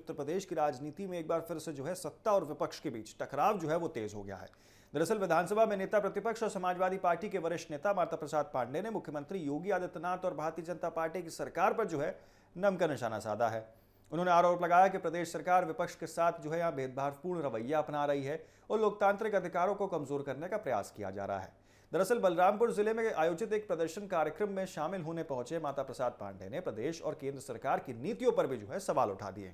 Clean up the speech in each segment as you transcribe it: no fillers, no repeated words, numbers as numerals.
उत्तर प्रदेश की राजनीति में एक बार फिर से जो है सत्ता और विपक्ष के बीच टकराव जो है वो तेज हो गया है। दरअसल विधानसभा में नेता प्रतिपक्ष और समाजवादी पार्टी के वरिष्ठ नेता माता प्रसाद पांडेय ने मुख्यमंत्री योगी आदित्यनाथ और भारतीय जनता पार्टी की सरकार पर जो है नम का निशाना साधा है। उन्होंने आरोप लगाया कि प्रदेश सरकार विपक्ष के साथ जो है यहाँ भेदभावपूर्ण रवैया अपना रही है और लोकतांत्रिक अधिकारों को कमजोर करने का प्रयास किया जा रहा है। दरअसल बलरामपुर जिले में आयोजित एक प्रदर्शन कार्यक्रम में शामिल होने पहुंचे माता प्रसाद पांडेय ने प्रदेश और केंद्र सरकार की नीतियों पर भी जो है सवाल उठा दिए।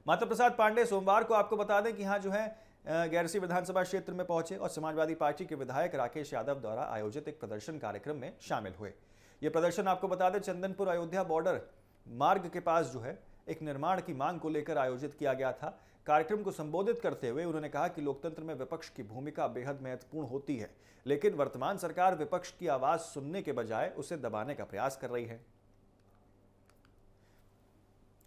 माता प्रसाद पांडेय सोमवार को आपको बता दें कि यहाँ जो है गैरसी विधानसभा क्षेत्र में पहुंचे और समाजवादी पार्टी के विधायक राकेश यादव द्वारा आयोजित एक प्रदर्शन कार्यक्रम में शामिल हुए। यह प्रदर्शन आपको बता दें चंदनपुर अयोध्या बॉर्डर मार्ग के पास जो है एक निर्माण की मांग को लेकर आयोजित किया गया था। कार्यक्रम को संबोधित करते हुए उन्होंने कहा कि लोकतंत्र में विपक्ष की भूमिका बेहद महत्वपूर्ण होती है, लेकिन वर्तमान सरकार विपक्ष की आवाज सुनने के बजाय उसे दबाने का प्रयास कर रही है।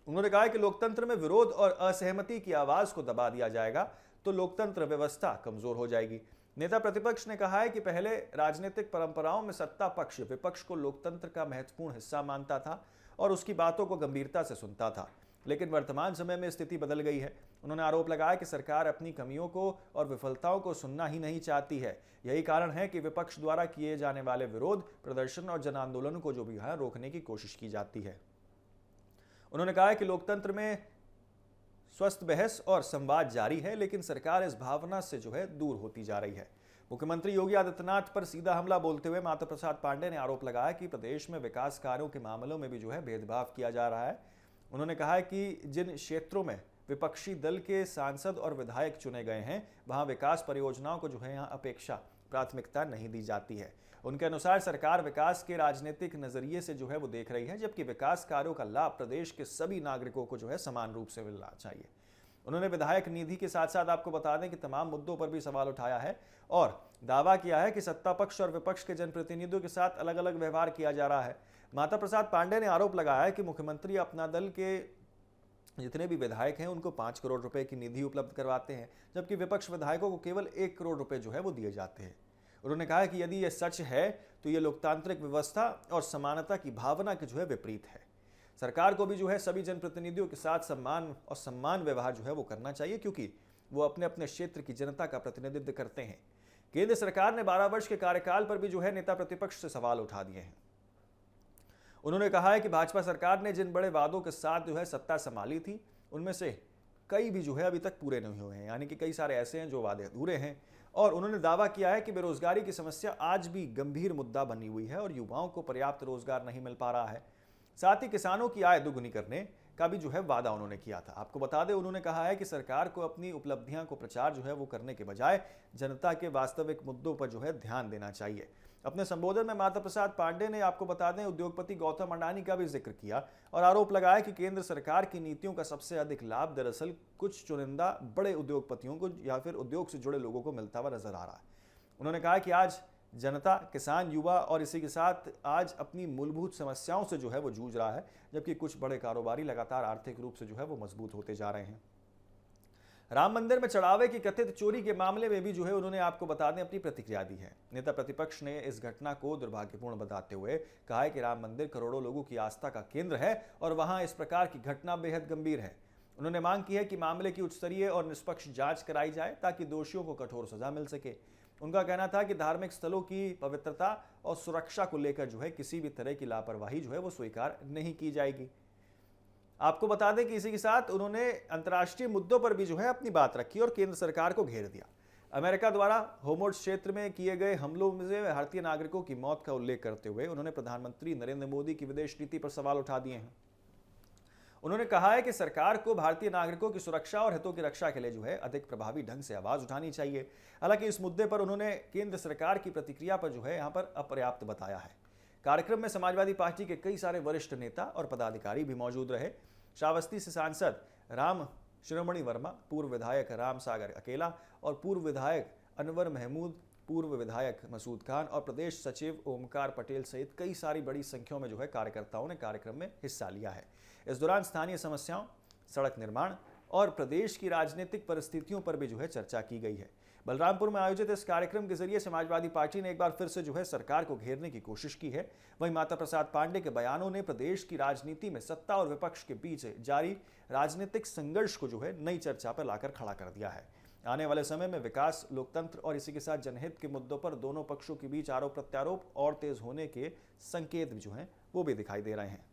उन्होंने कहा कि लोकतंत्र में विरोध और असहमति की आवाज को दबा दिया जाएगा तो लोकतंत्र व्यवस्था कमजोर हो जाएगी। नेता प्रतिपक्ष ने कहा है कि पहले राजनीतिक परंपराओं में सत्ता पक्ष विपक्ष को लोकतंत्र का महत्वपूर्ण हिस्सा मानता था और उसकी बातों को गंभीरता से सुनता था, लेकिन वर्तमान समय में स्थिति बदल गई है। उन्होंने आरोप लगाया कि सरकार अपनी कमियों को और विफलताओं को सुनना ही नहीं चाहती है। यही कारण है कि विपक्ष द्वारा किए जाने वाले विरोध प्रदर्शन और जन आंदोलन को जो भी है रोकने की कोशिश की जाती है। उन्होंने कहा कि लोकतंत्र में स्वस्थ बहस और संवाद जारी है, लेकिन सरकार इस भावना से जो है दूर होती जा रही है। मुख्यमंत्री योगी आदित्यनाथ पर सीधा हमला बोलते हुए माता प्रसाद पांडेय ने आरोप लगाया कि प्रदेश में विकास कार्यों के मामलों में भी जो है भेदभाव किया जा रहा है। उन्होंने कहा है कि जिन क्षेत्रों में विपक्षी दल के सांसद और विधायक चुने गए हैं वहां विकास परियोजनाओं को जो है यहाँ अपेक्षा प्राथमिकता नहीं दी जाती है। उनके अनुसार सरकार विकास के राजनीतिक नजरिए से जो है वो देख रही है, जबकि विकास कार्यों का लाभ प्रदेश के सभी नागरिकों को जो है समान रूप से मिलना चाहिए। उन्होंने विधायक निधि के साथ साथ आपको बता दें कि तमाम मुद्दों पर भी सवाल उठाया है और दावा किया है कि सत्ता पक्ष और विपक्ष के जनप्रतिनिधियों के साथ अलग अलग व्यवहार किया जा रहा है। माता प्रसाद पांडेय ने आरोप लगाया है कि मुख्यमंत्री अपना दल के जितने भी विधायक हैं उनको 5 करोड़ रुपए की निधि उपलब्ध करवाते हैं, जबकि विपक्ष विधायकों को केवल 1 करोड़ रुपए जो है वो दिए जाते हैं। उन्होंने कहा कि यदि यह सच है तो यह लोकतांत्रिक व्यवस्था और समानता की भावना के जो है विपरीत है। सरकार को भी जो है सभी जनप्रतिनिधियों के साथ सम्मान व्यवहार जो है वो करना चाहिए, क्योंकि वो अपने अपने क्षेत्र की जनता का प्रतिनिधित्व करते हैं। केंद्र सरकार ने 12 वर्ष के कार्यकाल पर भी जो है नेता प्रतिपक्ष से सवाल उठा दिए हैं। उन्होंने कहा है कि भाजपा सरकार ने जिन बड़े वादों के साथ जो है सत्ता संभाली थी उनमें से कई भी जो है अभी तक पूरे नहीं हुए हैं, यानी कि कई सारे ऐसे हैं जो वादे अधूरे हैं। और उन्होंने दावा किया है कि बेरोजगारी की समस्या आज भी गंभीर मुद्दा बनी हुई है और युवाओं को पर्याप्त रोजगार नहीं मिल पा रहा है। साथ ही किसानों की आय दोगुनी करने का भी जो है वादा उन्होंने किया था। आपको बता दें उन्होंने कहा है कि सरकार को अपनी उपलब्धियां को प्रचार जो है वो करने के बजाय जनता के वास्तविक मुद्दों पर जो है ध्यान देना चाहिए। अपने संबोधन में माता प्रसाद पांडेय ने आपको बता दें उद्योगपति गौतम अडानी का भी जिक्र किया और आरोप लगाया कि केंद्र सरकार की नीतियों का सबसे अधिक लाभ दरअसल कुछ चुनिंदा बड़े उद्योगपतियों को या फिर उद्योग से जुड़े लोगों को मिलता हुआ नजर आ रहा है। उन्होंने कहा कि आज जनता, किसान, युवा और इसी के साथ आज अपनी मूलभूत समस्याओं से जो है वो जूझ रहा है, जबकि कुछ बड़े कारोबारी लगातार आर्थिक रूप से जो है वो मजबूत होते जा रहे हैं। राम मंदिर में चढ़ावे की कथित चोरी के मामले में भी जो है उन्होंने आपको बता दें अपनी प्रतिक्रिया दी है। नेता प्रतिपक्ष ने इस घटना को दुर्भाग्यपूर्ण बताते हुए कहा है कि राम मंदिर करोड़ों लोगों की आस्था का केंद्र है और वहां इस प्रकार की घटना बेहद गंभीर है। उन्होंने मांग की है कि मामले की उच्च स्तरीय और निष्पक्ष जांच कराई जाए ताकि दोषियों को कठोर सजा मिल सके। उनका कहना था कि धार्मिक स्थलों की पवित्रता और सुरक्षा को लेकर जो है किसी भी तरह की लापरवाही जो है वो स्वीकार नहीं की जाएगी। आपको बता दें कि इसी के साथ उन्होंने अंतर्राष्ट्रीय मुद्दों पर भी जो है अपनी बात रखी और केंद्र सरकार को घेर दिया। अमेरिका द्वारा होर्मुज़ क्षेत्र में किए गए हमलों में भारतीय नागरिकों की मौत का उल्लेख करते हुए उन्होंने प्रधानमंत्री नरेंद्र मोदी की विदेश नीति पर सवाल उठा दिए हैं। उन्होंने कहा है कि सरकार को भारतीय नागरिकों की सुरक्षा और हितों की रक्षा के लिए जो है अधिक प्रभावी ढंग से आवाज उठानी चाहिए। हालांकि इस मुद्दे पर उन्होंने केंद्र सरकार की प्रतिक्रिया पर जो है यहाँ पर अपर्याप्त बताया है। कार्यक्रम में समाजवादी पार्टी के कई सारे वरिष्ठ नेता और पदाधिकारी भी मौजूद रहे। श्रावस्ती से सांसद राम शिरोमणि वर्मा, पूर्व विधायक राम सागर अकेला और पूर्व विधायक अनवर महमूद, पूर्व विधायक मसूद खान और प्रदेश सचिव ओमकार पटेल सहित कई सारी बड़ी संख्या में जो है कार्यकर्ताओं ने कार्यक्रम में हिस्सा लिया है। इस दौरान स्थानीय समस्याओं, सड़क निर्माण और प्रदेश की राजनीतिक परिस्थितियों पर भी जो है चर्चा की गई है। बलरामपुर में आयोजित इस कार्यक्रम के जरिए समाजवादी पार्टी ने एक बार फिर से सरकार को घेरने की कोशिश की है। वहीं माता प्रसाद पांडे के बयानों ने प्रदेश की राजनीति में सत्ता और विपक्ष के बीच जारी राजनीतिक संघर्ष को नई चर्चा पर लाकर खड़ा कर दिया है। आने वाले समय में विकास, लोकतंत्र और इसी के साथ जनहित के मुद्दों पर दोनों पक्षों के बीच आरोप प्रत्यारोप और तेज होने के संकेत वो भी दिखाई दे रहे हैं।